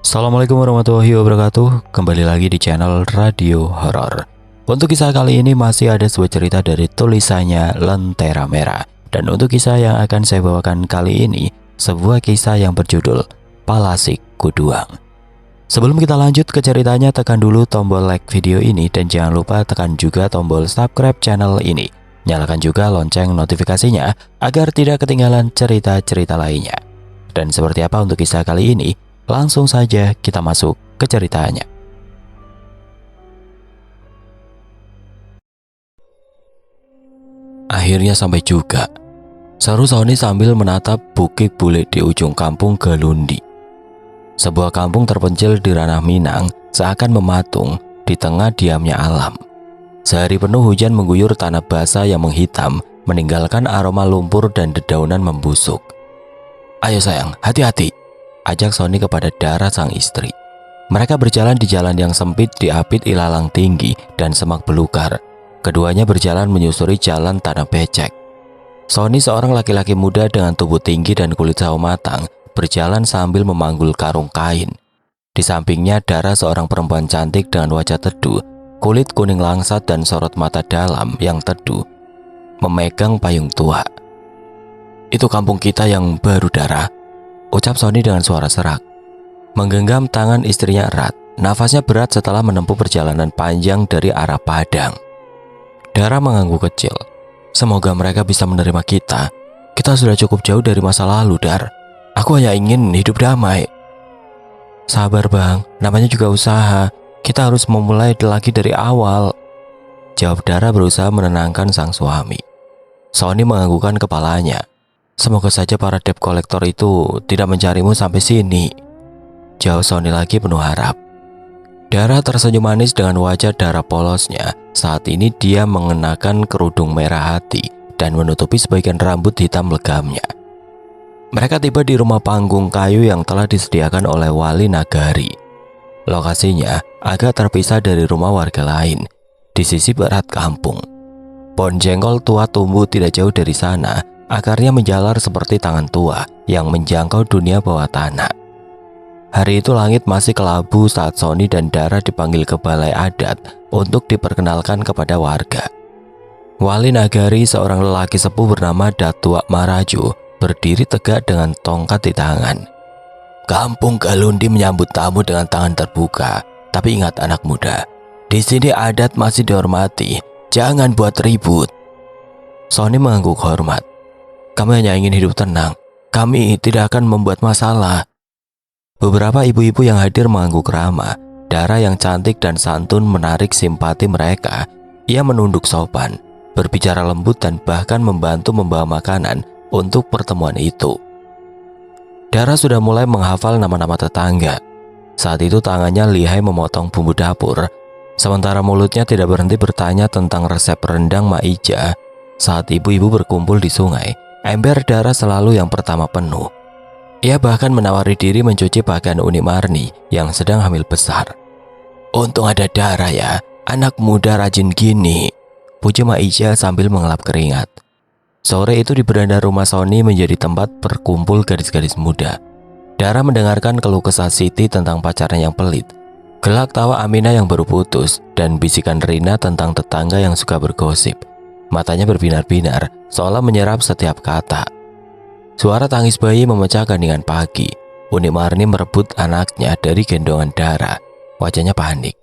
Assalamualaikum warahmatullahi wabarakatuh. Kembali lagi di channel Radio Horor. Untuk kisah kali ini masih ada sebuah cerita dari tulisannya Lentera Merah. Dan untuk kisah yang akan saya bawakan kali ini, sebuah kisah yang berjudul Palasik Kuduang. Sebelum kita lanjut ke ceritanya, tekan dulu tombol like video ini dan jangan lupa tekan juga tombol subscribe channel ini. Nyalakan juga lonceng notifikasinya agar tidak ketinggalan cerita-cerita lainnya. Dan seperti apa untuk kisah kali ini? Langsung saja kita masuk ke ceritanya. Akhirnya sampai juga, seru Sony sambil menatap bukit bule di ujung kampung Galundi. Sebuah kampung terpencil di ranah Minang seakan mematung di tengah diamnya alam. Sehari penuh hujan mengguyur tanah basah yang menghitam, meninggalkan aroma lumpur dan dedaunan membusuk. "Ayo sayang, hati-hati," ajak Sony kepada Dara sang istri. Mereka berjalan di jalan yang sempit diapit ilalang tinggi dan semak belukar. Keduanya berjalan menyusuri jalan tanah becek. Sony seorang laki-laki muda dengan tubuh tinggi dan kulit sawo matang, berjalan sambil memanggul karung kain. Di sampingnya Dara seorang perempuan cantik dengan wajah teduh, kulit kuning langsat dan sorot mata dalam yang teduh, memegang payung tua. "Itu kampung kita yang baru, Dara," ucap Sony dengan suara serak. Menggenggam tangan istrinya erat, nafasnya berat setelah menempuh perjalanan panjang dari arah Padang. Dara mengangguk kecil. "Semoga mereka bisa menerima kita. Kita sudah cukup jauh dari masa lalu, Dar. Aku hanya ingin hidup damai." "Sabar bang, namanya juga usaha. Kita harus memulai lagi dari awal," jawab Dara berusaha menenangkan sang suami. Sony menganggukkan kepalanya. "Semoga saja para debt collector itu tidak mencarimu sampai sini," jawab Sony lagi penuh harap. Dara tersenyum manis dengan wajah darah polosnya. Saat ini dia mengenakan kerudung merah hati dan menutupi sebagian rambut hitam legamnya. Mereka tiba di rumah panggung kayu yang telah disediakan oleh Wali Nagari. Lokasinya agak terpisah dari rumah warga lain, di sisi barat kampung. Pohon jengkol tua tumbuh tidak jauh dari sana. Akarnya menjalar seperti tangan tua yang menjangkau dunia bawah tanah. Hari itu langit masih kelabu saat Sony dan Dara dipanggil ke balai adat untuk diperkenalkan kepada warga. Wali Nagari, seorang lelaki sepuh bernama Datuk Marajo, berdiri tegak dengan tongkat di tangan. "Kampung Galundi menyambut tamu dengan tangan terbuka. Tapi ingat anak muda, di sini adat masih dihormati. Jangan buat ribut." Sony mengangguk hormat. "Kami hanya ingin hidup tenang. Kami tidak akan membuat masalah." Beberapa ibu-ibu yang hadir mengangguk ramah. Dara yang cantik dan santun menarik simpati mereka. Ia menunduk sopan, berbicara lembut dan bahkan membantu membawa makanan untuk pertemuan itu. Dara sudah mulai menghafal nama-nama tetangga. Saat itu tangannya lihai memotong bumbu dapur, sementara mulutnya tidak berhenti bertanya tentang resep rendang Mak Ija. Saat ibu-ibu berkumpul di sungai, ember Dara selalu yang pertama penuh. Ia bahkan menawari diri mencuci pakaian Uni Marni yang sedang hamil besar. "Untung ada Dara ya, anak muda rajin gini," puji Mak Ija sambil mengelap keringat. Sore itu di beranda rumah Sony menjadi tempat berkumpul gadis-gadis muda. Dara mendengarkan keluh kesah Siti tentang pacarnya yang pelit, gelak tawa Aminah yang baru putus, dan bisikan Rina tentang tetangga yang suka bergosip. Matanya berbinar-binar, seolah menyerap setiap kata. Suara tangis bayi memecah keheningan pagi. Uni Marni merebut anaknya dari gendongan Dara. Wajahnya panik.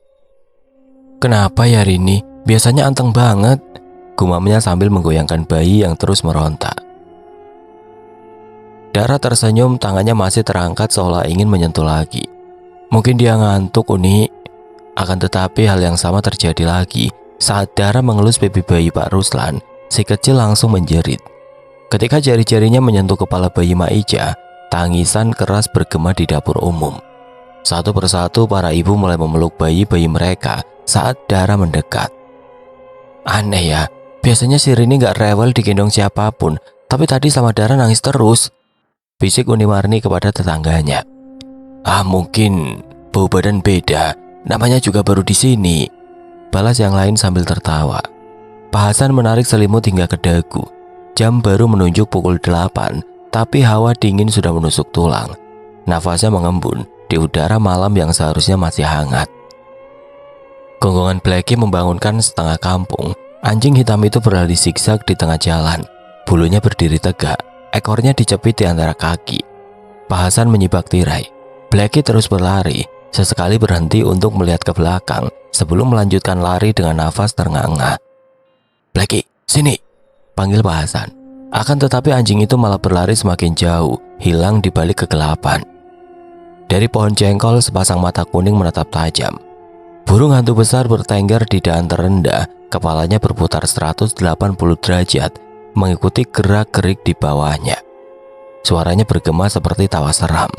"Kenapa ya Rini? Biasanya anteng banget," gumamnya sambil menggoyangkan bayi yang terus meronta. Dara tersenyum, tangannya masih terangkat seolah ingin menyentuh lagi. "Mungkin dia ngantuk, Uni." Akan tetapi hal yang sama terjadi lagi. Saat Dara mengelus pipi bayi Pak Ruslan, si kecil langsung menjerit. Ketika jari-jarinya menyentuh kepala bayi Mak Ija, tangisan keras bergema di dapur umum. Satu persatu para ibu mulai memeluk bayi-bayi mereka saat Dara mendekat. "Aneh ya, biasanya si Rini gak rewel digendong siapapun, tapi tadi sama Dara nangis terus," bisik Uni Marni kepada tetangganya. Mungkin bau badan beda, namanya juga baru di sini," balas yang lain sambil tertawa. Pak Hasan menarik selimut hingga ke dagu. Jam baru menunjuk pukul 8, tapi hawa dingin sudah menusuk tulang. Nafasnya mengembun, di udara malam yang seharusnya masih hangat. Gonggongan Blackie membangunkan setengah kampung. Anjing hitam itu berlari zigzag di tengah jalan. Bulunya berdiri tegak, ekornya dicepit di antara kaki. Pak Hasan menyibak tirai. Blackie terus berlari, sesekali berhenti untuk melihat ke belakang sebelum melanjutkan lari dengan nafas ternganga. "Blackie, sini!" panggil Pak Hasan. Akan tetapi anjing itu malah berlari semakin jauh, hilang di balik kegelapan. Dari pohon jengkol sepasang mata kuning menatap tajam. Burung hantu besar bertengger di dahan terendah, kepalanya berputar 180 derajat, mengikuti gerak-gerik di bawahnya. Suaranya bergema seperti tawa seram.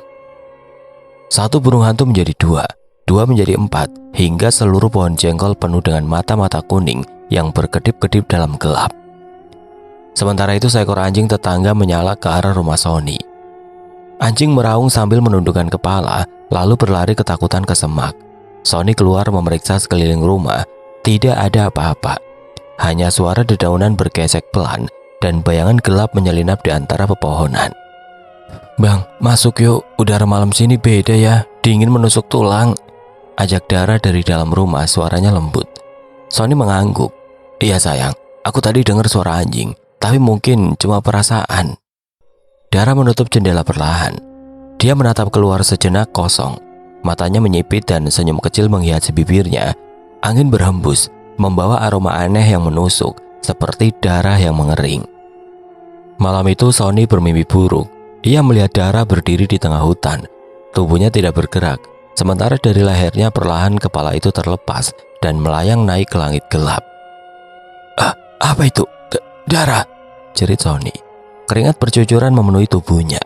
Satu burung hantu menjadi dua, dua menjadi empat, hingga seluruh pohon jengkol penuh dengan mata-mata kuning yang berkedip-kedip dalam gelap. Sementara itu seekor anjing tetangga menyala ke arah rumah Sony. Anjing meraung sambil menundukkan kepala, lalu berlari ketakutan ke semak. Sony keluar memeriksa sekeliling rumah, tidak ada apa-apa. Hanya suara dedaunan bergesek pelan dan bayangan gelap menyelinap di antara pepohonan. "Bang, masuk yuk, udara malam sini beda ya, dingin menusuk tulang," ajak Dara dari dalam rumah, suaranya lembut. Sony mengangguk. "Iya sayang, aku tadi dengar suara anjing, tapi mungkin cuma perasaan." Dara menutup jendela perlahan. Dia menatap keluar sejenak kosong. Matanya menyipit dan senyum kecil menghiasi bibirnya. Angin berhembus, membawa aroma aneh yang menusuk, seperti darah yang mengering. Malam itu Sony bermimpi buruk. Ia melihat Dara berdiri di tengah hutan. Tubuhnya tidak bergerak, sementara dari lehernya perlahan kepala itu terlepas dan melayang naik ke langit gelap. Apa itu? Dara!" jerit Sony. Keringat bercucuran memenuhi tubuhnya.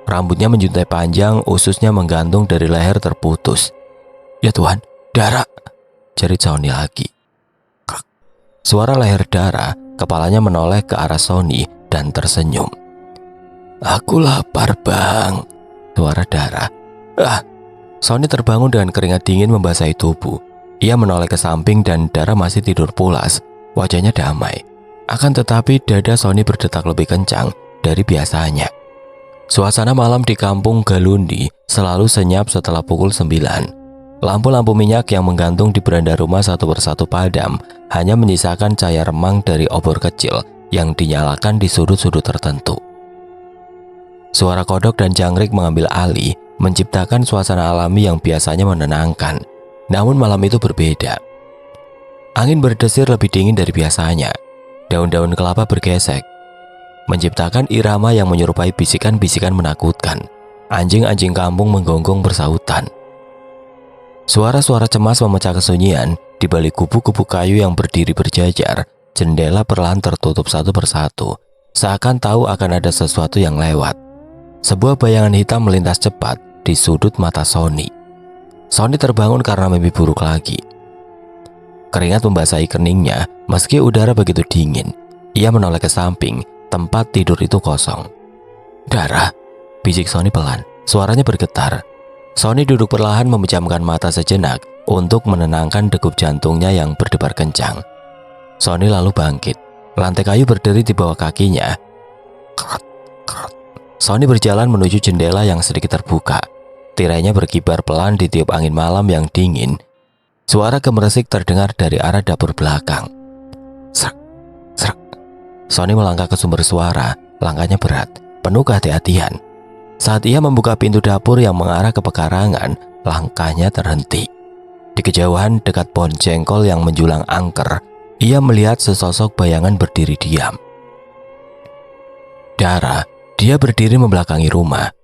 Rambutnya menjuntai panjang, ususnya menggantung dari leher terputus. "Ya Tuhan, Dara!" jerit Sony lagi. Krek. Suara leher Dara, kepalanya menoleh ke arah Sony dan tersenyum. "Aku lapar, Bang," suara Dara. Sony terbangun dengan keringat dingin membasahi tubuh. Ia menoleh ke samping dan Dara masih tidur pulas. Wajahnya damai. Akan tetapi dada Sony berdetak lebih kencang dari biasanya. Suasana malam di kampung Galundi selalu senyap setelah pukul 9. Lampu-lampu minyak yang menggantung di beranda rumah satu persatu padam, hanya menyisakan cahaya remang dari obor kecil yang dinyalakan di sudut-sudut tertentu. Suara kodok dan jangkrik mengambil alih, menciptakan suasana alami yang biasanya menenangkan. Namun malam itu berbeda. Angin berdesir lebih dingin dari biasanya. Daun-daun kelapa bergesek, menciptakan irama yang menyerupai bisikan-bisikan menakutkan. Anjing-anjing kampung menggonggong bersahutan. Suara-suara cemas memecah kesunyian. Di balik kubu-kubu kayu yang berdiri berjajar, jendela perlahan tertutup satu persatu, seakan tahu akan ada sesuatu yang lewat. Sebuah bayangan hitam melintas cepat di sudut mata Sony. Sony terbangun karena mimpi buruk lagi. Keringat membasahi keningnya meski udara begitu dingin. Ia menoleh ke samping, tempat tidur itu kosong. "Dara!" bisik Sony pelan, suaranya bergetar. Sony duduk perlahan memejamkan mata sejenak untuk menenangkan degup jantungnya yang berdebar kencang. Sony lalu bangkit. Lantai kayu berdiri di bawah kakinya. Krot, krot. Sony berjalan menuju jendela yang sedikit terbuka. Tirainya berkibar pelan ditiup angin malam yang dingin. Suara gemeresik terdengar dari arah dapur belakang. Srek, srek. Sony melangkah ke sumber suara, langkahnya berat, penuh kehati-hatian. Saat ia membuka pintu dapur yang mengarah ke pekarangan, langkahnya terhenti. Di kejauhan dekat pohon jengkol yang menjulang angker, ia melihat sesosok bayangan berdiri diam. Dara, dia berdiri membelakangi rumah.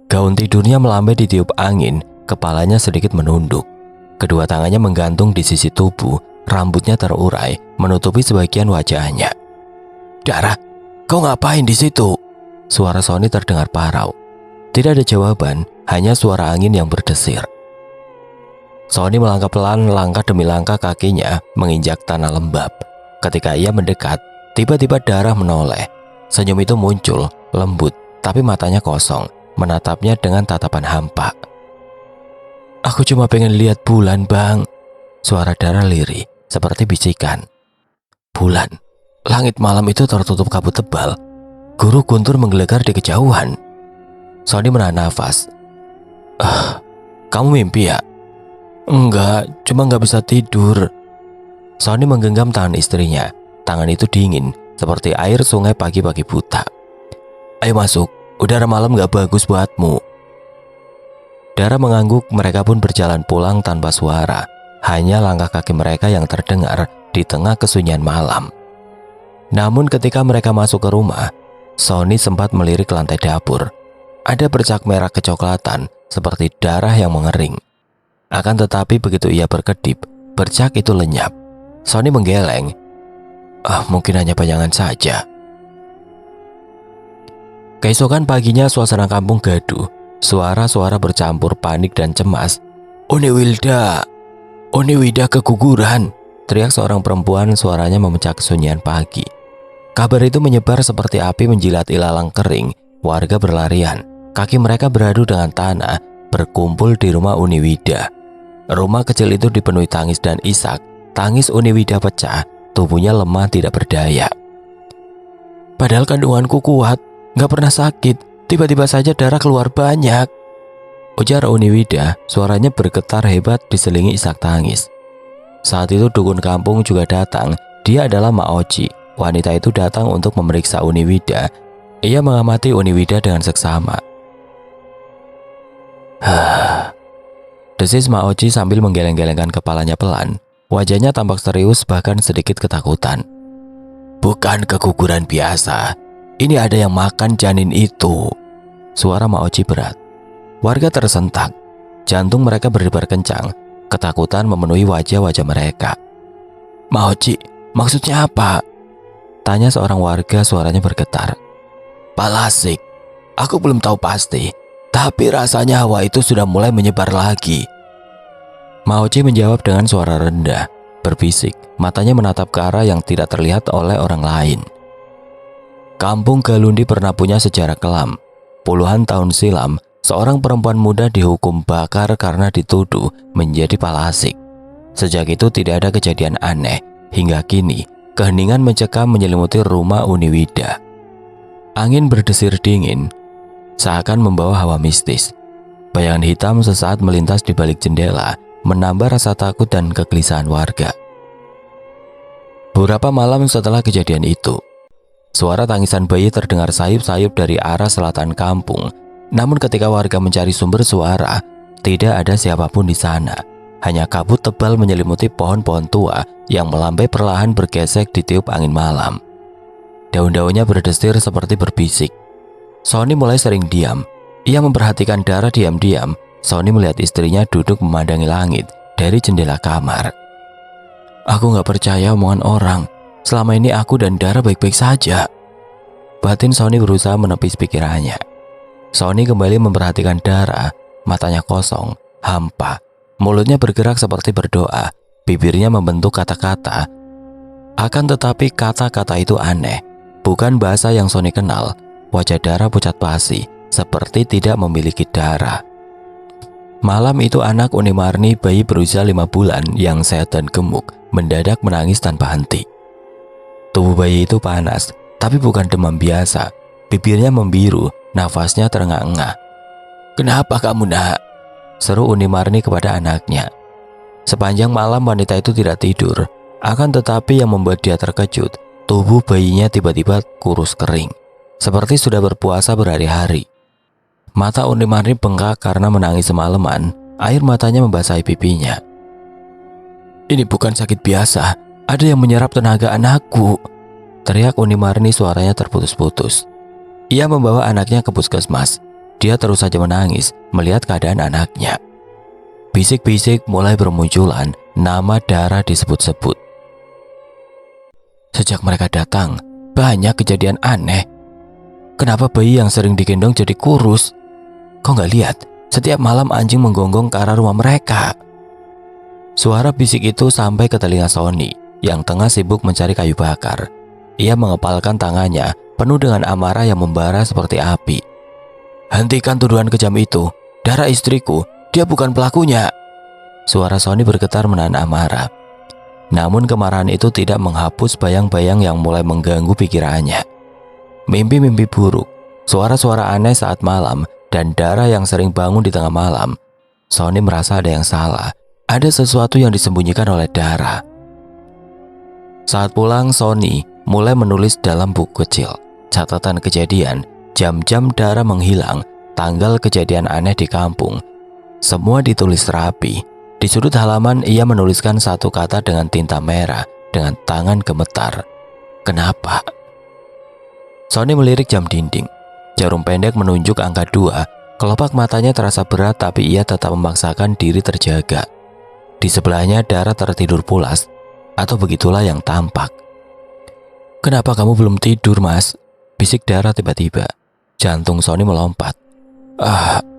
Gaun tidurnya melambai ditiup angin, kepalanya sedikit menunduk. Kedua tangannya menggantung di sisi tubuh, rambutnya terurai, menutupi sebagian wajahnya. "Dara, kau ngapain di situ?" Suara Sony terdengar parau. Tidak ada jawaban, hanya suara angin yang berdesir. Sony melangkah pelan, langkah demi langkah kakinya menginjak tanah lembab. Ketika ia mendekat, tiba-tiba Dara menoleh. Senyum itu muncul, lembut, tapi matanya kosong, menatapnya dengan tatapan hampa. "Aku cuma pengen lihat bulan, Bang." Suara Dara lirih, seperti bisikan. Bulan. Langit malam itu tertutup kabut tebal. Guru guntur menggelegar di kejauhan. Sony menahan nafas. Kamu mimpi ya? Enggak, cuma nggak bisa tidur. Sony menggenggam tangan istrinya. Tangan itu dingin, seperti air sungai pagi-pagi buta. Ayo masuk, udara malam gak bagus buatmu. Dara mengangguk, mereka pun berjalan pulang tanpa suara. Hanya langkah kaki mereka yang terdengar di tengah kesunyian malam. Namun ketika mereka masuk ke rumah, Sony sempat melirik lantai dapur. Ada bercak merah kecoklatan seperti darah yang mengering. Akan tetapi begitu ia berkedip, bercak itu lenyap. Sony menggeleng. Mungkin hanya bayangan saja. Keesokan paginya suasana kampung gaduh. Suara-suara bercampur panik dan cemas. Uniwida keguguran, teriak seorang perempuan, suaranya memecah kesunyian pagi. Kabar itu menyebar seperti api menjilat ilalang kering. Warga berlarian, kaki mereka beradu dengan tanah, berkumpul di rumah Uniwida. Rumah kecil itu dipenuhi tangis dan isak. Tangis Uniwida pecah, tubuhnya lemah tidak berdaya. Padahal kandunganku kuat, gak pernah sakit, tiba-tiba saja darah keluar banyak, ujar Uniwida. Suaranya bergetar hebat diselingi isak tangis. Saat itu dukun kampung juga datang. Dia adalah Mak Oci. Wanita itu datang untuk memeriksa Uniwida. Ia mengamati Uniwida dengan seksama. Desis Mak Oci sambil menggeleng-gelengkan kepalanya pelan. Wajahnya tampak serius, bahkan sedikit ketakutan. Bukan keguguran biasa. Ini ada yang makan janin itu. Suara Mak Oci berat. Warga tersentak. Jantung mereka berdebar kencang. Ketakutan memenuhi wajah-wajah mereka. Mak Oci, maksudnya apa? Tanya seorang warga, suaranya bergetar. Pak Lasik, aku belum tahu pasti, tapi rasanya hawa itu sudah mulai menyebar lagi. Mak Oci menjawab dengan suara rendah, berbisik, matanya menatap ke arah yang tidak terlihat oleh orang lain. Kampung Galundi pernah punya sejarah kelam. Puluhan tahun silam, seorang perempuan muda dihukum bakar karena dituduh menjadi palasik. Sejak itu tidak ada kejadian aneh. Hingga kini, keheningan mencekam menyelimuti rumah Uniwida. Angin berdesir dingin, seakan membawa hawa mistis. Bayangan hitam sesaat melintas di balik jendela, menambah rasa takut dan kegelisahan warga. Beberapa malam setelah kejadian itu, suara tangisan bayi terdengar sayup-sayup dari arah selatan kampung. Namun ketika warga mencari sumber suara, tidak ada siapapun di sana. Hanya kabut tebal menyelimuti pohon-pohon tua yang melambai perlahan bergesek ditiup angin malam. Daun-daunnya berdesir seperti berbisik. Sony mulai sering diam. Ia memperhatikan Dara diam-diam. Sony melihat istrinya duduk memandangi langit dari jendela kamar. Aku gak percaya omongan orang. Selama ini aku dan Dara baik-baik saja. Batin Sony berusaha menepis pikirannya. Sony kembali memperhatikan Dara. Matanya kosong, hampa. Mulutnya bergerak seperti berdoa. Bibirnya membentuk kata-kata. Akan tetapi kata-kata itu aneh. Bukan bahasa yang Sony kenal. Wajah Dara pucat pasi, seperti tidak memiliki darah. Malam itu anak Unimarni, bayi berusia 5 bulan yang sehat dan gemuk, mendadak menangis tanpa henti. Tubuh bayi itu panas, tapi bukan demam biasa. Bibirnya membiru, nafasnya terengah-engah. Kenapa kamu nak? Seru Unimarni kepada anaknya. Sepanjang malam wanita itu tidak tidur. Akan tetapi yang membuat dia terkejut, tubuh bayinya tiba-tiba kurus kering, seperti sudah berpuasa berhari-hari. Mata Unimarni bengkak karena menangis semalaman. Air matanya membasahi pipinya. Ini bukan sakit biasa. Ada yang menyerap tenaga anakku, teriak Unimarni, suaranya terputus-putus. Ia membawa anaknya ke puskesmas. Dia terus saja menangis melihat keadaan anaknya. Bisik-bisik mulai bermunculan. Nama Dara disebut-sebut. Sejak mereka datang, banyak kejadian aneh. Kenapa bayi yang sering digendong jadi kurus? Kau gak lihat? Setiap malam anjing menggonggong ke arah rumah mereka. Suara bisik itu sampai ke telinga Sony yang tengah sibuk mencari kayu bakar. Ia mengepalkan tangannya penuh dengan amarah yang membara seperti api. Hentikan tuduhan kejam itu. Dara istriku, dia bukan pelakunya. Suara Sony bergetar menahan amarah. Namun kemarahan itu tidak menghapus bayang-bayang yang mulai mengganggu pikirannya. Mimpi-mimpi buruk, suara-suara aneh saat malam, dan Dara yang sering bangun di tengah malam. Sony merasa ada yang salah. Ada sesuatu yang disembunyikan oleh Dara. Saat pulang, Sony mulai menulis dalam buku kecil catatan kejadian, jam-jam Dara menghilang, tanggal kejadian aneh di kampung. Semua ditulis rapi. Di sudut halaman ia menuliskan satu kata dengan tinta merah dengan tangan gemetar. Kenapa? Sony melirik jam dinding. Jarum pendek menunjuk angka 2. Kelopak matanya terasa berat, tapi ia tetap memaksakan diri terjaga. Di sebelahnya Dara tertidur pulas, atau begitulah yang tampak. "Kenapa kamu belum tidur, Mas?" bisik Dara tiba-tiba. Jantung Sony melompat.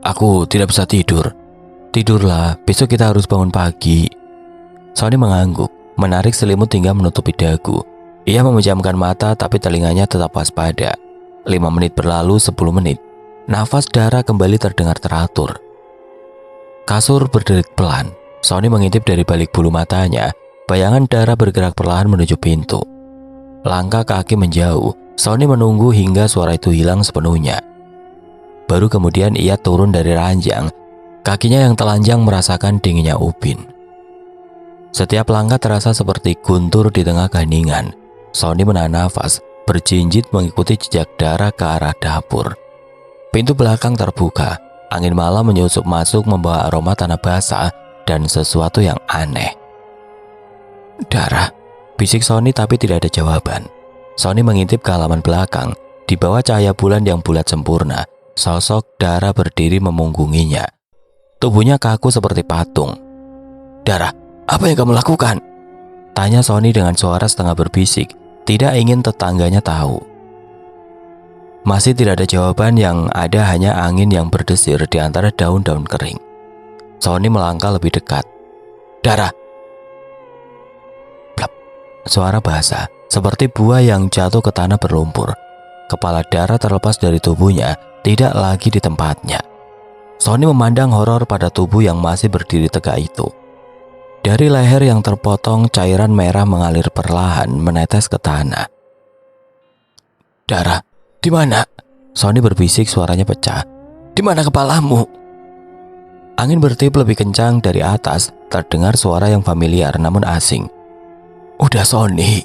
Aku tidak bisa tidur." "Tidurlah, besok kita harus bangun pagi." Sony mengangguk, menarik selimut hingga menutupi dagu. Ia memejamkan mata, tapi telinganya tetap waspada. 5 menit berlalu, 10 menit. Nafas Dara kembali terdengar teratur. Kasur berderik pelan. Sony mengintip dari balik bulu matanya. Bayangan Dara bergerak perlahan menuju pintu. Langkah kaki menjauh. Sony menunggu hingga suara itu hilang sepenuhnya. Baru kemudian ia turun dari ranjang. Kakinya yang telanjang merasakan dinginnya ubin. Setiap langkah terasa seperti guntur di tengah keheningan. Sony menahan nafas, berjinjit mengikuti jejak Dara ke arah dapur. Pintu belakang terbuka. Angin malam menyusup masuk membawa aroma tanah basah dan sesuatu yang aneh. "Dara," bisik Sony, tapi tidak ada jawaban. Sony mengintip ke halaman belakang. Di bawah cahaya bulan yang bulat sempurna, sosok Dara berdiri memunggunginya. Tubuhnya kaku seperti patung. "Dara, apa yang kamu lakukan?" tanya Sony dengan suara setengah berbisik, tidak ingin tetangganya tahu. Masih tidak ada jawaban, yang ada hanya angin yang berdesir di antara daun-daun kering. Sony melangkah lebih dekat. "Dara!" Plap. Suara basah, seperti buah yang jatuh ke tanah berlumpur. Kepala Dara terlepas dari tubuhnya, tidak lagi di tempatnya. Sony memandang horor pada tubuh yang masih berdiri tegak itu. Dari leher yang terpotong, cairan merah mengalir perlahan menetes ke tanah. "Dara, di mana?" Sony berbisik, suaranya pecah. "Di mana kepalamu?" Angin bertiup lebih kencang dari atas, terdengar suara yang familiar namun asing. "Udah Sony."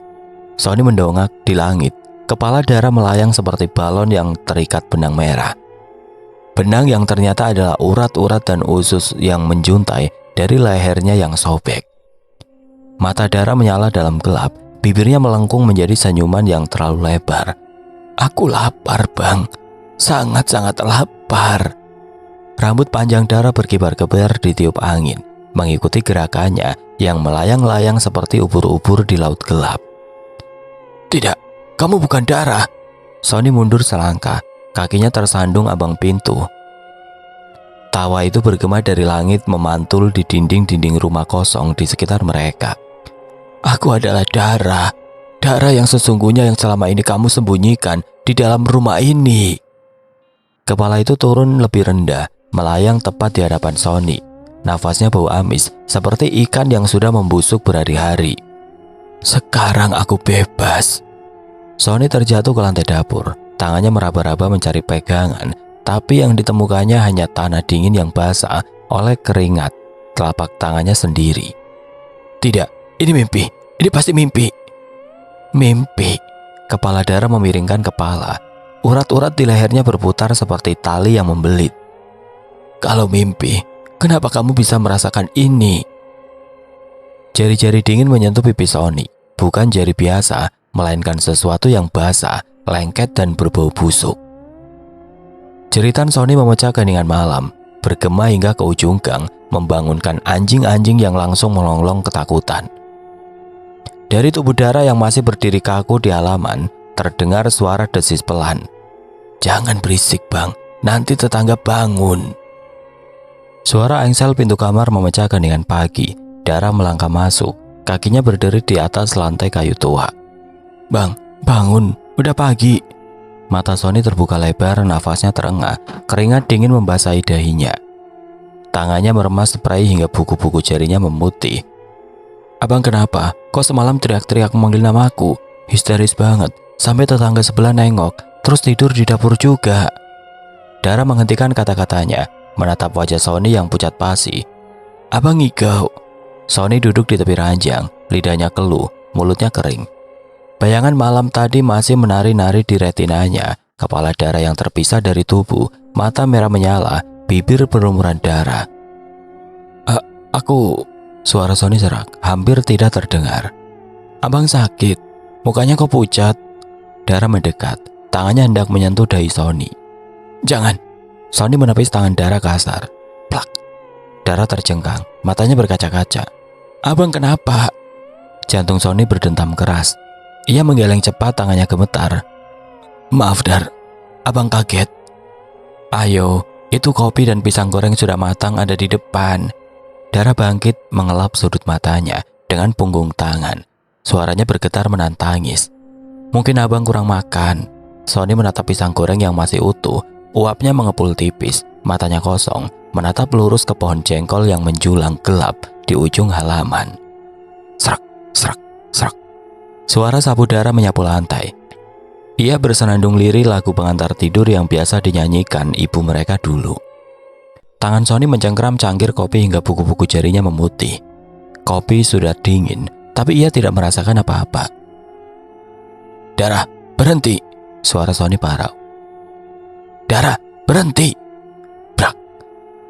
Sony mendongak di langit. Kepala Dara melayang seperti balon yang terikat benang merah. Benang yang ternyata adalah urat-urat dan usus yang menjuntai dari lehernya yang sobek. Mata Dara menyala dalam gelap, bibirnya melengkung menjadi senyuman yang terlalu lebar. "Aku lapar, Bang. Sangat-sangat lapar." Rambut panjang Dara berkibar-kibar ditiup angin, mengikuti gerakannya yang melayang-layang seperti ubur-ubur di laut gelap. "Tidak, kamu bukan Dara." Sony mundur selangkah, kakinya tersandung abang pintu. Tawa itu bergema dari langit, memantul di dinding-dinding rumah kosong di sekitar mereka. "Aku adalah Dara. Dara yang sesungguhnya yang selama ini kamu sembunyikan di dalam rumah ini." Kepala itu turun lebih rendah, melayang tepat di hadapan Sony. Nafasnya bau amis, seperti ikan yang sudah membusuk berhari-hari. "Sekarang aku bebas." Sony terjatuh ke lantai dapur. Tangannya meraba-raba mencari pegangan, tapi yang ditemukannya hanya tanah dingin yang basah oleh keringat telapak tangannya sendiri. "Tidak, ini mimpi. Ini pasti mimpi." "Mimpi." Kepala Dara memiringkan kepala. Urat-urat di lehernya berputar seperti tali yang membelit. "Kalau mimpi, kenapa kamu bisa merasakan ini?" Jari-jari dingin menyentuh pipi Sony. Bukan jari biasa, melainkan sesuatu yang basah, lengket dan berbau busuk. Jeritan Sony memecah keheningan malam, bergema hingga ke ujung gang, membangunkan anjing-anjing yang langsung melonglong ketakutan. Dari tubuh Dara yang masih berdiri kaku di halaman, terdengar suara desis pelan. "Jangan berisik, Bang, nanti tetangga bangun." Suara engsel pintu kamar memecah keheningan pagi. Dara melangkah masuk, kakinya berdiri di atas lantai kayu tua. "Bang, bangun, udah pagi." Mata Sony terbuka lebar, nafasnya terengah, keringat dingin membasahi dahinya. Tangannya meremas spray hingga buku-buku jarinya memutih. "Abang kenapa? Kok semalam teriak-teriak memanggil namaku? Histeris banget, sampai tetangga sebelah nengok, terus tidur di dapur juga." Dara menghentikan kata-katanya. menatap wajah Sony yang pucat pasi. "Abang ngigau." Sony duduk di tepi ranjang, lidahnya keluh, mulutnya kering. Bayangan malam tadi masih menari-nari di retinanya, kepala Dara yang terpisah dari tubuh, mata merah menyala, bibir berlumuran darah. Aku..." Suara Sony serak, hampir tidak terdengar. "Abang sakit, mukanya kok pucat." Dara mendekat, tangannya hendak menyentuh dahi Sony. "Jangan." Sony menepis tangan Dara kasar. Plak. Dara terjengkang, matanya berkaca-kaca. "Abang kenapa?" Jantung Sony berdentam keras. Ia menggeleng cepat, tangannya gemetar. "Maaf Dar, abang kaget." "Ayo, itu kopi dan pisang goreng sudah matang ada di depan." Dara bangkit mengelap sudut matanya dengan punggung tangan. Suaranya bergetar menahan tangis. "Mungkin abang kurang makan." Sony menatap pisang goreng yang masih utuh, uapnya mengepul tipis, matanya kosong, menatap lurus ke pohon jengkol yang menjulang gelap di ujung halaman. Serak, serak, serak. Suara sapu Dara menyapu lantai. Ia bersenandung lirih lagu pengantar tidur yang biasa dinyanyikan ibu mereka dulu. Tangan Sony mencengkram cangkir kopi hingga buku-buku jarinya memutih. Kopi sudah dingin, tapi ia tidak merasakan apa-apa. "Dara, berhenti!" Suara Sony parau. "Dara, berhenti!" Brak.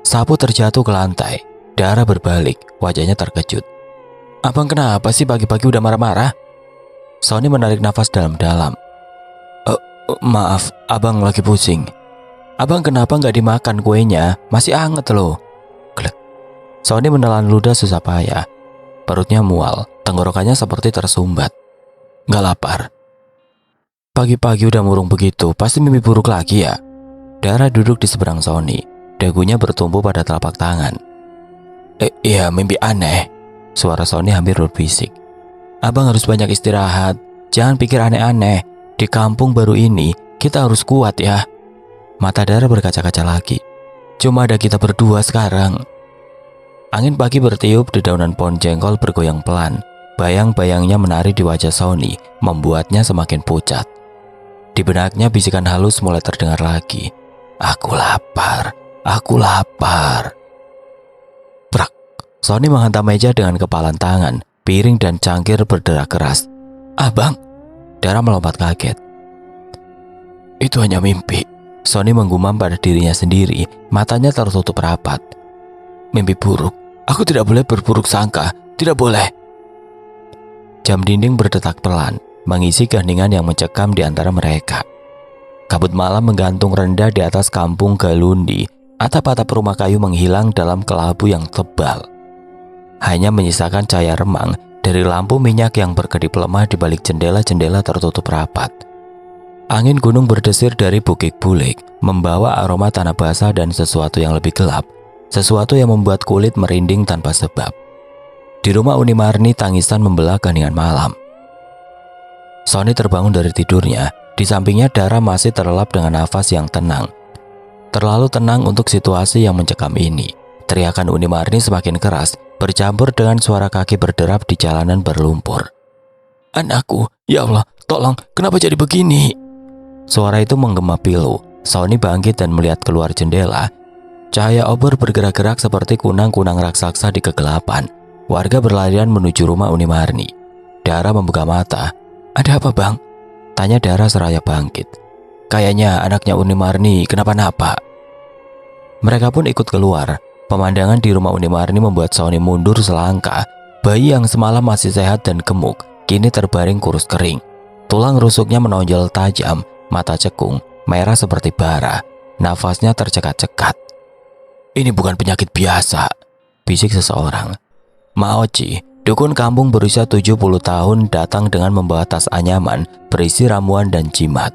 Sapu terjatuh ke lantai. Dara berbalik, wajahnya terkejut. "Abang kenapa sih pagi-pagi udah marah-marah?" Sony menarik nafas dalam-dalam. Maaf, abang lagi pusing." "Abang kenapa nggak dimakan kuenya? Masih anget loh." Klek. Sony menelan ludah susah payah. Perutnya mual, tenggorokannya seperti tersumbat. "Nggak lapar." "Pagi-pagi udah murung begitu, pasti mimpi buruk lagi ya?" Dara duduk di seberang Sony, dagunya bertumpu pada telapak tangan. Iya, mimpi aneh." Suara Sony hampir berbisik. "Abang harus banyak istirahat, jangan pikir aneh-aneh. Di kampung baru ini, kita harus kuat ya." Mata Dara berkaca-kaca lagi. "Cuma ada kita berdua sekarang." Angin pagi bertiup, dedaunan pohon jengkol bergoyang pelan. Bayang-bayangnya menari di wajah Sony, membuatnya semakin pucat. Di benaknya bisikan halus mulai terdengar lagi. "Aku lapar, aku lapar." Brak. Sony menghantam meja dengan kepalan tangan, piring dan cangkir berderak keras. "Abang!" Dara melompat kaget. "Itu hanya mimpi." Sony menggumam pada dirinya sendiri, matanya tertutup rapat. "Mimpi buruk, aku tidak boleh berburuk sangka, tidak boleh." Jam dinding berdetak pelan, mengisi keheningan yang mencekam di antara mereka. Kabut malam menggantung rendah di atas kampung Galundi. Atap-atap rumah kayu menghilang dalam kelabu yang tebal. Hanya menyisakan cahaya remang dari lampu minyak yang berkedip lemah di balik jendela-jendela tertutup rapat. Angin gunung berdesir dari Bukit Bulik, membawa aroma tanah basah dan sesuatu yang lebih gelap, sesuatu yang membuat kulit merinding tanpa sebab. Di rumah Uni Marni, tangisan membelah keheningan malam. Sony terbangun dari tidurnya. Di sampingnya Dara masih terlelap dengan nafas yang tenang. Terlalu tenang untuk situasi yang mencekam ini. Teriakan Uni Marni semakin keras, bercampur dengan suara kaki berderap di jalanan berlumpur. "Anakku, ya Allah, tolong, kenapa jadi begini?" Suara itu menggema pilu. Sony bangkit dan melihat keluar jendela. Cahaya obor bergerak-gerak seperti kunang-kunang raksasa di kegelapan. Warga berlarian menuju rumah Uni Marni. Dara membuka mata. "Ada apa bang?" Tanya Dara seraya bangkit. "Kayaknya anaknya Uni Marni kenapa-napa." Mereka pun ikut keluar. Pemandangan di rumah Uni Marni membuat Sony mundur selangkah. Bayi yang semalam masih sehat dan gemuk, kini terbaring kurus kering. Tulang rusuknya menonjol tajam, mata cekung, merah seperti bara. Nafasnya tercekat-cekat. "Ini bukan penyakit biasa," bisik seseorang. Maoci, dukun kampung berusia 70 tahun, datang dengan membawa tas anyaman berisi ramuan dan jimat.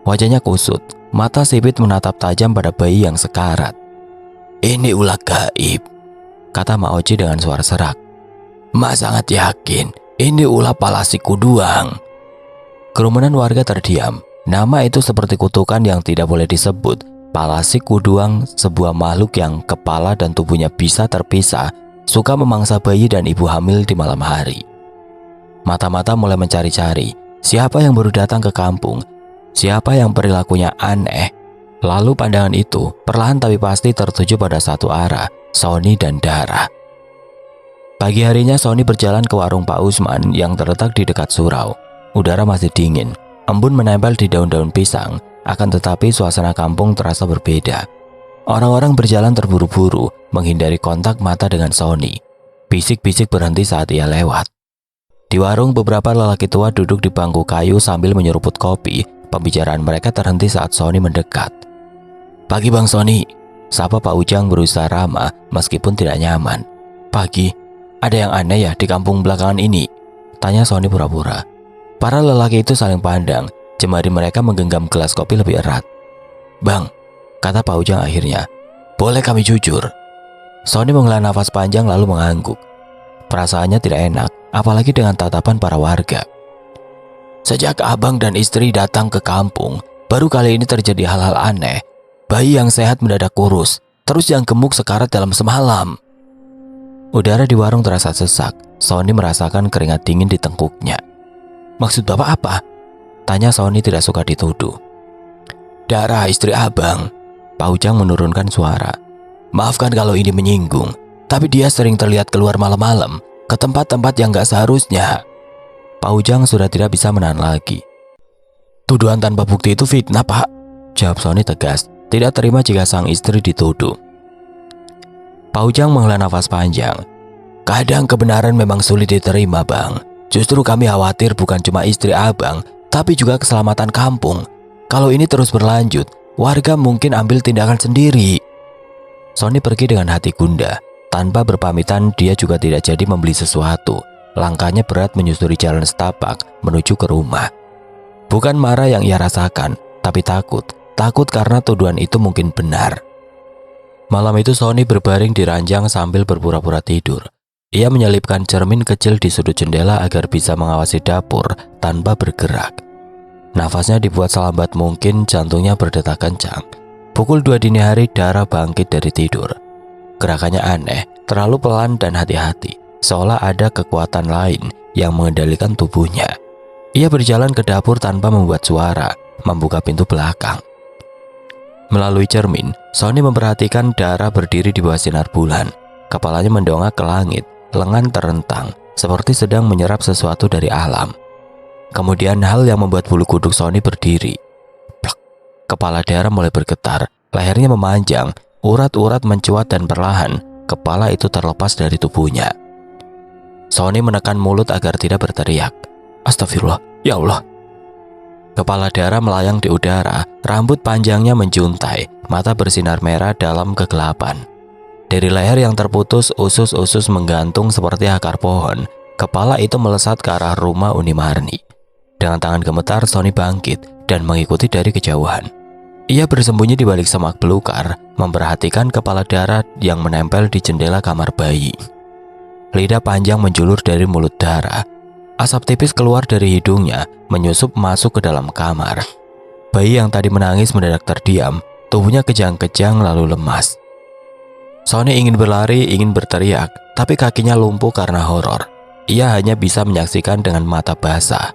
Wajahnya kusut, mata sipit menatap tajam pada bayi yang sekarat. "Ini ulah gaib," kata Maoci dengan suara serak. "Mak sangat yakin ini ulah Palasi Kuduang." Kerumunan warga terdiam. Nama itu seperti kutukan yang tidak boleh disebut. Palasi Kuduang, sebuah makhluk yang kepala dan tubuhnya bisa terpisah, suka memangsa bayi dan ibu hamil di malam hari. Mata-mata mulai mencari-cari siapa yang baru datang ke kampung, siapa yang perilakunya aneh. Lalu pandangan itu perlahan tapi pasti tertuju pada satu arah, Sony dan Dara. Pagi harinya Sony berjalan ke warung Pak Usman yang terletak di dekat surau. Udara masih dingin, embun menempel di daun-daun pisang, akan tetapi suasana kampung terasa berbeda. Orang-orang berjalan terburu-buru menghindari kontak mata dengan Sony. Bisik-bisik berhenti saat ia lewat. Di warung beberapa lelaki tua duduk di bangku kayu sambil menyeruput kopi. Pembicaraan mereka terhenti saat Sony mendekat. "Pagi Bang Sony," sapa Pak Ujang berusaha ramah meskipun tidak nyaman. "Pagi, ada yang aneh ya di kampung belakangan ini?" tanya Sony pura-pura. Para lelaki itu saling pandang, jemari mereka menggenggam gelas kopi lebih erat. "Bang," kata Pak Ujang akhirnya, "boleh kami jujur?" Sony menghela nafas panjang lalu mengangguk. Perasaannya tidak enak, apalagi dengan tatapan para warga. "Sejak abang dan istri datang ke kampung, baru kali ini terjadi hal-hal aneh. Bayi yang sehat mendadak kurus, terus yang gemuk sekarat dalam semalam." Udara di warung terasa sesak. Sony merasakan keringat dingin di tengkuknya. "Maksud bapak apa?" tanya Sony tidak suka dituduh. "Dara, istri abang," Pak Ujang menurunkan suara. "Maafkan kalau ini menyinggung, tapi dia sering terlihat keluar malam-malam ke tempat-tempat yang gak seharusnya." Pak Ujang sudah tidak bisa menahan lagi. "Tuduhan tanpa bukti itu fitnah, Pak," jawab Sony tegas, tidak terima jika sang istri dituduh. Pak Ujang menghela nafas panjang. "Kadang kebenaran memang sulit diterima, Bang. Justru kami khawatir bukan cuma istri abang, tapi juga keselamatan kampung. Kalau ini terus berlanjut, warga mungkin ambil tindakan sendiri." Sony pergi dengan hati gundah. Tanpa berpamitan, dia juga tidak jadi membeli sesuatu. Langkahnya berat menyusuri jalan setapak menuju ke rumah. Bukan marah yang ia rasakan, tapi takut. Takut karena tuduhan itu mungkin benar. Malam itu Sony berbaring di ranjang sambil berpura-pura tidur. Ia menyelipkan cermin kecil di sudut jendela agar bisa mengawasi dapur tanpa bergerak. Nafasnya dibuat selambat mungkin, jantungnya berdetak kencang. Pukul 2 dini hari Dara bangkit dari tidur. Gerakannya aneh, terlalu pelan dan hati-hati, seolah ada kekuatan lain yang mengendalikan tubuhnya. Ia berjalan ke dapur tanpa membuat suara, membuka pintu belakang. Melalui cermin, Sony memperhatikan Dara berdiri di bawah sinar bulan. Kepalanya mendongak ke langit, lengan terentang, seperti sedang menyerap sesuatu dari alam. Kemudian hal yang membuat bulu kuduk Sony berdiri. Plak. Kepala Dara mulai bergetar, lehernya memanjang, urat-urat mencuat dan perlahan, kepala itu terlepas dari tubuhnya. Sony menekan mulut agar tidak berteriak. "Astagfirullah, ya Allah." Kepala Dara melayang di udara, rambut panjangnya menjuntai, mata bersinar merah dalam kegelapan. Dari leher yang terputus, usus-usus menggantung seperti akar pohon. Kepala itu melesat ke arah rumah Uni Marni. Dengan tangan gemetar, Sony bangkit dan mengikuti dari kejauhan. Ia bersembunyi di balik semak belukar, memperhatikan kepala Dara yang menempel di jendela kamar bayi. Lidah panjang menjulur dari mulut Dara. Asap tipis keluar dari hidungnya, menyusup masuk ke dalam kamar. Bayi yang tadi menangis mendadak terdiam, tubuhnya kejang-kejang lalu lemas. Sony ingin berlari, ingin berteriak, tapi kakinya lumpuh karena horor. Ia hanya bisa menyaksikan dengan mata basah.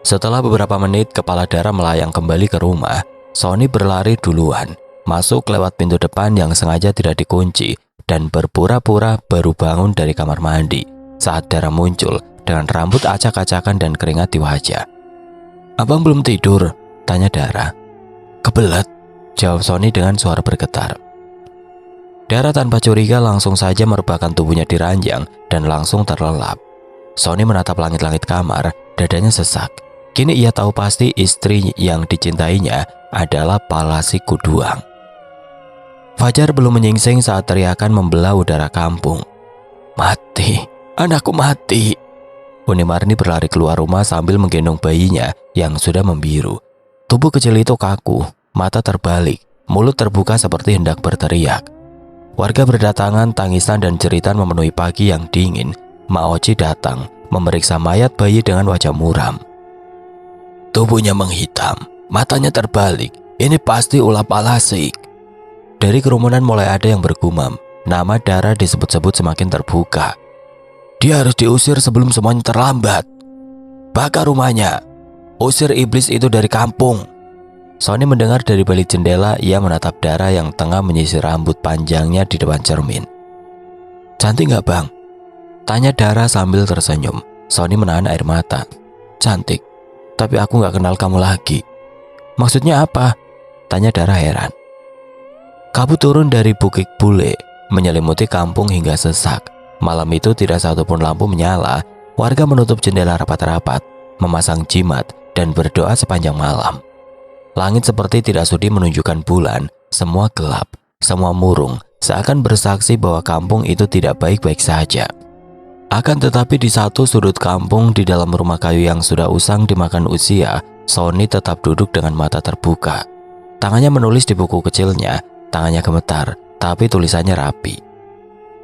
Setelah beberapa menit, kepala Dara melayang kembali ke rumah. Sony berlari duluan, masuk lewat pintu depan yang sengaja tidak dikunci, dan berpura-pura baru bangun dari kamar mandi saat Dara muncul dengan rambut acak-acakan dan keringat di wajah. "Abang belum tidur?" tanya Dara. "Kebelet," jawab Sony dengan suara bergetar. Dara tanpa curiga langsung saja merebahkan tubuhnya di ranjang dan langsung terlelap. Sony menatap langit-langit kamar, dadanya sesak. Kini ia tahu pasti istri yang dicintainya adalah Palasi Kuduang. Fajar belum menyingsing saat teriakan membelah udara kampung. "Mati, anakku mati!" Uni Marni berlari keluar rumah sambil menggendong bayinya yang sudah membiru. Tubuh kecil itu kaku, mata terbalik, mulut terbuka seperti hendak berteriak. Warga berdatangan, tangisan dan jeritan memenuhi pagi yang dingin. Mak Oci datang, memeriksa mayat bayi dengan wajah muram. "Tubuhnya menghitam, matanya terbalik. Ini pasti ulah Palasik." Dari kerumunan mulai ada yang bergumam. Nama Dara disebut-sebut semakin terbuka. "Dia harus diusir sebelum semuanya terlambat. Bakar rumahnya. Usir iblis itu dari kampung." Sony mendengar dari balik jendela. Ia menatap Dara yang tengah menyisir rambut panjangnya di depan cermin. "Cantik nggak, Bang?" tanya Dara sambil tersenyum. Sony menahan air mata. "Cantik, tapi aku nggak kenal kamu lagi." "Maksudnya apa?" tanya Dara heran. Kabut turun dari Bukit Bule, menyelimuti kampung hingga sesak. Malam itu tidak satupun lampu menyala. Warga menutup jendela rapat-rapat, memasang jimat, dan berdoa sepanjang malam. Langit seperti tidak sudi menunjukkan bulan. Semua gelap, semua murung, seakan bersaksi bahwa kampung itu tidak baik-baik saja. Akan tetapi di satu sudut kampung, di dalam rumah kayu yang sudah usang dimakan usia, Sony tetap duduk dengan mata terbuka. Tangannya menulis di buku kecilnya. Tangannya gemetar, tapi tulisannya rapi.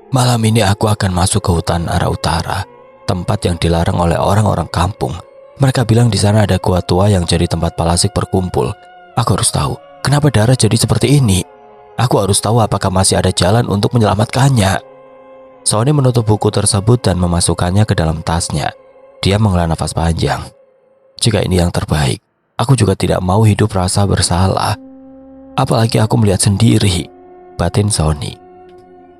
"Malam ini aku akan masuk ke hutan arah utara, tempat yang dilarang oleh orang-orang kampung. Mereka bilang di sana ada gua tua yang jadi tempat palasik berkumpul. Aku harus tahu kenapa Dara jadi seperti ini. Aku harus tahu apakah masih ada jalan untuk menyelamatkannya." Sony menutup buku tersebut dan memasukkannya ke dalam tasnya. Dia menghela nafas panjang. "Jika ini yang terbaik, aku juga tidak mau hidup rasa bersalah. Apalagi aku melihat sendiri," batin Sony.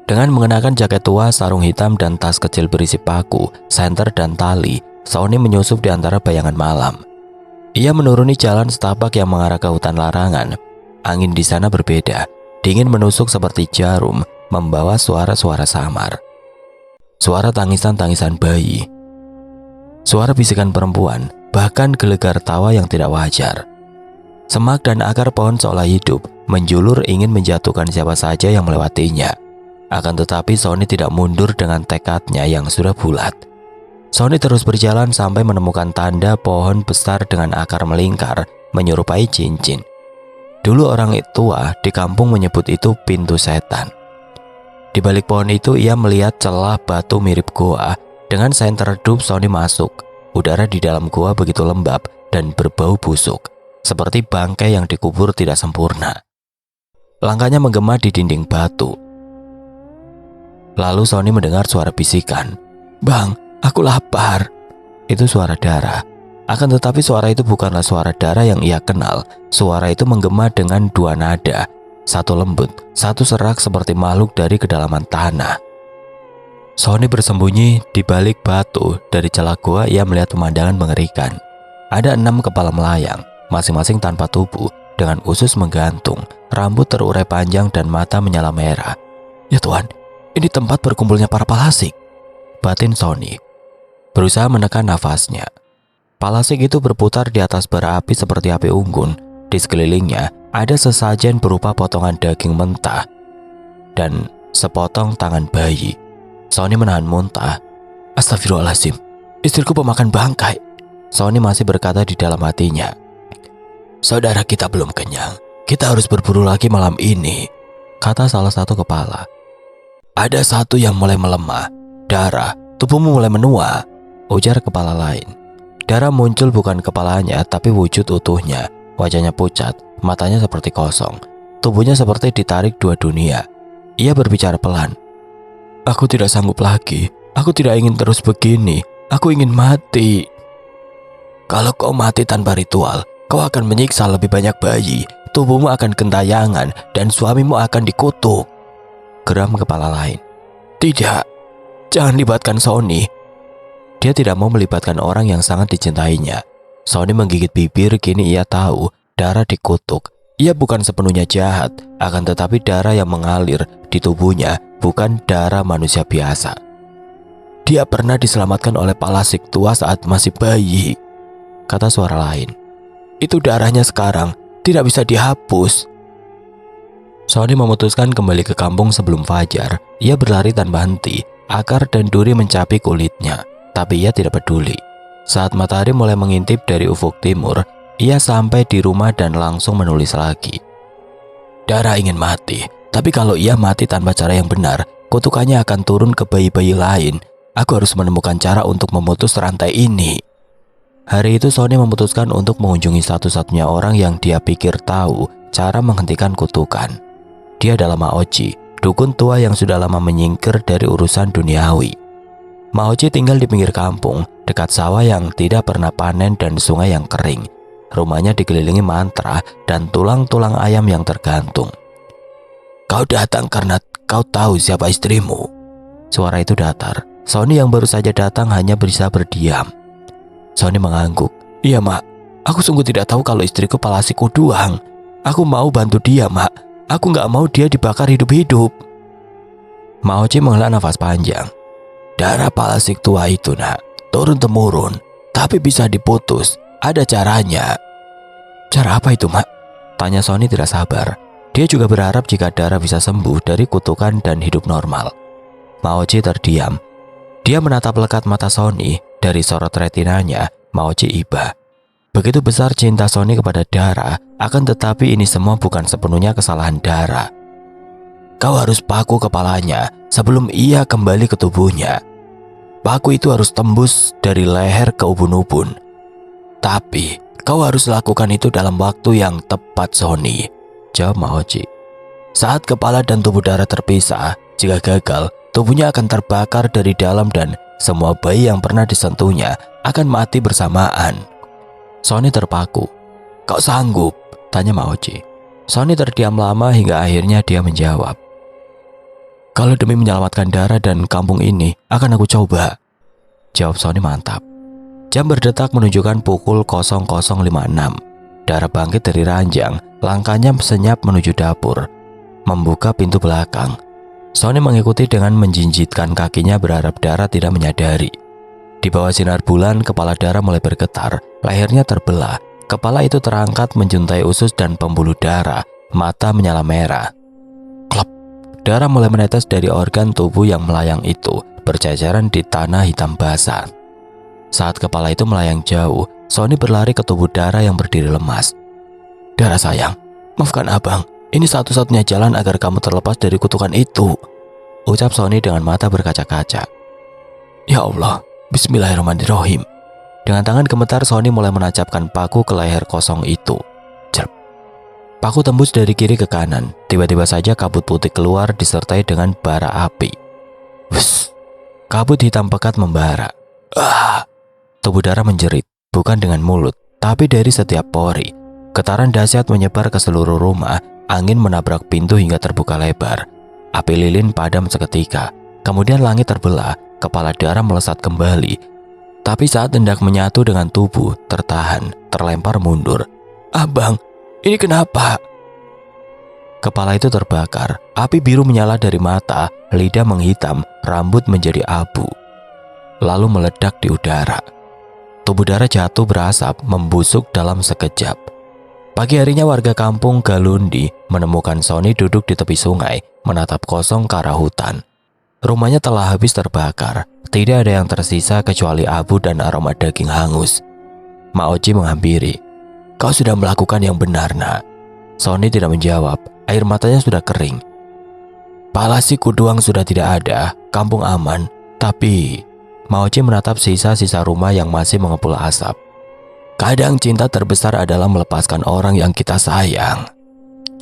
Dengan mengenakan jaket tua, sarung hitam, dan tas kecil berisi paku, senter, dan tali, Sony menyusup di antara bayangan malam. Ia menuruni jalan setapak yang mengarah ke hutan larangan. Angin di sana berbeda, dingin menusuk seperti jarum, membawa suara-suara samar. Suara tangisan-tangisan bayi, suara bisikan perempuan, bahkan gelegar tawa yang tidak wajar. Semak dan akar pohon seolah hidup, menjulur ingin menjatuhkan siapa saja yang melewatinya. Akan tetapi Sony tidak mundur dengan tekadnya yang sudah bulat. Sony terus berjalan sampai menemukan tanda pohon besar dengan akar melingkar, menyerupai cincin. Dulu orang tua di kampung menyebut itu pintu setan. Di balik pohon itu ia melihat celah batu mirip goa. Dengan senter redup Sony masuk. Udara di dalam goa begitu lembab dan berbau busuk, seperti bangkai yang dikubur tidak sempurna. Langkahnya menggema di dinding batu. Lalu Sony mendengar suara bisikan. "Bang, aku lapar." Itu suara Dara. Akan tetapi suara itu bukanlah suara Dara yang ia kenal. Suara itu menggema dengan dua nada. Satu lembut, satu serak seperti makhluk dari kedalaman tanah. Sony bersembunyi di balik batu. Dari celah gua ia melihat pemandangan mengerikan. Ada 6 kepala melayang, masing-masing tanpa tubuh, dengan usus menggantung, rambut terurai panjang dan mata menyala merah. "Ya Tuhan, ini tempat berkumpulnya para palasik," batin Sony. Berusaha menekan nafasnya. Palasik itu berputar di atas bara api seperti api unggun. Di sekelilingnya ada sesajen berupa potongan daging mentah dan sepotong tangan bayi. Sony menahan muntah. "Astagfirullahaladzim, istriku pemakan bangkai." Sony masih berkata di dalam hatinya. "Saudara kita belum kenyang. Kita harus berburu lagi malam ini," kata salah satu kepala. "Ada satu yang mulai melemah. Dara, tubuhmu mulai menua," ujar kepala lain. Dara muncul bukan kepalanya tapi wujud utuhnya. Wajahnya pucat, matanya seperti kosong. Tubuhnya seperti ditarik dua dunia. Ia berbicara pelan. "Aku tidak sanggup lagi. Aku tidak ingin terus begini. Aku ingin mati." "Kalau kau mati tanpa ritual, kau akan menyiksa lebih banyak bayi. Tubuhmu akan gentayangan dan suamimu akan dikutuk," geram kepala lain. "Tidak, jangan libatkan Sony." Dia tidak mau melibatkan orang yang sangat dicintainya. Sony menggigit bibir. Kini ia tahu darah dikutuk. Ia bukan sepenuhnya jahat, akan tetapi darah yang mengalir di tubuhnya bukan darah manusia biasa. "Dia pernah diselamatkan oleh palasik tua saat masih bayi," kata suara lain. "Itu darahnya sekarang tidak bisa dihapus." Sony memutuskan kembali ke kampung sebelum fajar. Ia berlari tanpa henti. Akar dan duri mencapi kulitnya, tapi ia tidak peduli. Saat matahari mulai mengintip dari ufuk timur, ia sampai di rumah dan langsung menulis lagi. "Dara ingin mati, tapi kalau ia mati tanpa cara yang benar, kutukannya akan turun ke bayi-bayi lain. Aku harus menemukan cara untuk memutus rantai ini." Hari itu Sony memutuskan untuk mengunjungi satu-satunya orang yang dia pikir tahu cara menghentikan kutukan. Dia adalah Maoji, dukun tua yang sudah lama menyingkir dari urusan duniawi. Maoji tinggal di pinggir kampung, dekat sawah yang tidak pernah panen dan sungai yang kering. rumahnya dikelilingi mantra dan tulang-tulang ayam yang tergantung. "Kau datang karena kau tahu siapa istrimu?" Suara itu datar. Sony yang baru saja datang hanya bisa berdiam. Sony mengangguk. "Iya, Mak. Aku sungguh tidak tahu kalau istriku Palasi Kuduang. Aku mau bantu dia, Mak. Aku nggak mau dia dibakar hidup-hidup." Maoci menghela nafas panjang. "Darah Palasik tua itu, Nak, turun-temurun, tapi bisa diputus. Ada caranya." "Cara apa itu, Mak?" tanya Sony tidak sabar. Dia juga berharap jika darah bisa sembuh dari kutukan dan hidup normal. Maoci terdiam. Dia menatap lekat mata Sony. Dari sorot retinanya, Maoci iba. Begitu besar cinta Sony kepada Dara, akan tetapi ini semua bukan sepenuhnya kesalahan Dara. "Kau harus paku kepalanya sebelum ia kembali ke tubuhnya. Paku itu harus tembus dari leher ke ubun-ubun. Tapi kau harus lakukan itu dalam waktu yang tepat, Sony," jawab Maoci. "Saat kepala dan tubuh Dara terpisah, jika gagal, tubuhnya akan terbakar dari dalam dan semua bayi yang pernah disentuhnya akan mati bersamaan." Sony terpaku. "Kau sanggup?" tanya Maoci. Sony terdiam lama hingga akhirnya dia menjawab. "Kalau demi menyelamatkan Dara dan kampung ini, akan aku coba," jawab Sony mantap. Jam berdetak menunjukkan pukul 00.56. Dara bangkit dari ranjang, langkahnya senyap menuju dapur, membuka pintu belakang. Sony mengikuti dengan menjinjitkan kakinya berharap Dara tidak menyadari. Di bawah sinar bulan, kepala Dara mulai bergetar, lehernya terbelah, kepala itu terangkat menjuntai usus dan pembuluh Dara, mata menyala merah. Klop, darah mulai menetes dari organ tubuh yang melayang itu, berceceran di tanah hitam basah. Saat kepala itu melayang jauh, Sony berlari ke tubuh Dara yang berdiri lemas. "Dara sayang, maafkan abang. Ini satu-satunya jalan agar kamu terlepas dari kutukan itu," ucap Sony dengan mata berkaca-kaca. "Ya Allah, bismillahirrahmanirrahim." Dengan tangan gemetar, Sony mulai menancapkan paku ke leher kosong itu. Cerp. Paku tembus dari kiri ke kanan. Tiba-tiba saja kabut putih keluar disertai dengan bara api. Wus. Kabut hitam pekat membara. Ah! Tubuh Dara menjerit, bukan dengan mulut, tapi dari setiap pori. Getaran dahsyat menyebar ke seluruh rumah, angin menabrak pintu hingga terbuka lebar. Api lilin padam seketika, kemudian langit terbelah, kepala Dara melesat kembali. Tapi saat hendak menyatu dengan tubuh, tertahan, terlempar mundur. "Abang, ini kenapa?" Kepala itu terbakar, api biru menyala dari mata, lidah menghitam, rambut menjadi abu. Lalu meledak di udara. Tubuh Dara jatuh berasap, membusuk dalam sekejap. Pagi harinya warga kampung Galundi menemukan Sony duduk di tepi sungai, menatap kosong ke arah hutan. Rumahnya telah habis terbakar, tidak ada yang tersisa kecuali abu dan aroma daging hangus. Maoci menghampiri. "Kau sudah melakukan yang benar, Nak." Sony tidak menjawab, air matanya sudah kering. "Palasi Kuduang sudah tidak ada, kampung aman, tapi..." Maoci menatap sisa-sisa rumah yang masih mengepul asap. "Kadang cinta terbesar adalah melepaskan orang yang kita sayang."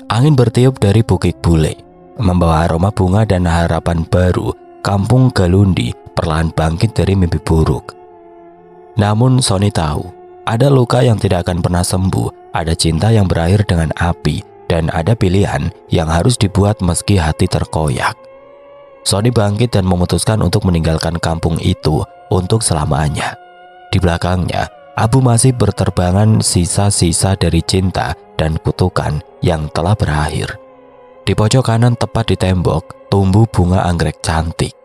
Angin bertiup dari Bukit Bule, membawa aroma bunga dan harapan baru. Kampung Galundi perlahan bangkit dari mimpi buruk. Namun Sony tahu, ada luka yang tidak akan pernah sembuh, ada cinta yang berakhir dengan api, dan ada pilihan yang harus dibuat meski hati terkoyak. Sony bangkit dan memutuskan untuk meninggalkan kampung itu untuk selamanya. Di belakangnya, abu masih berterbangan, sisa-sisa dari cinta dan kutukan yang telah berakhir. Di pojok kanan tepat di tembok, tumbuh bunga anggrek cantik.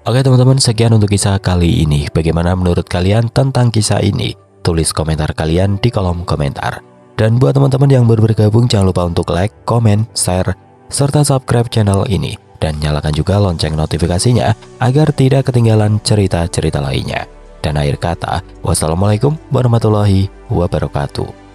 Oke teman-teman, sekian untuk kisah kali ini. Bagaimana menurut kalian tentang kisah ini? Tulis komentar kalian di kolom komentar. Dan buat teman-teman yang baru bergabung, jangan lupa untuk like, komen, share, serta subscribe channel ini. Dan nyalakan juga lonceng notifikasinya agar tidak ketinggalan cerita-cerita lainnya. Dan akhir kata, wassalamualaikum warahmatullahi wabarakatuh.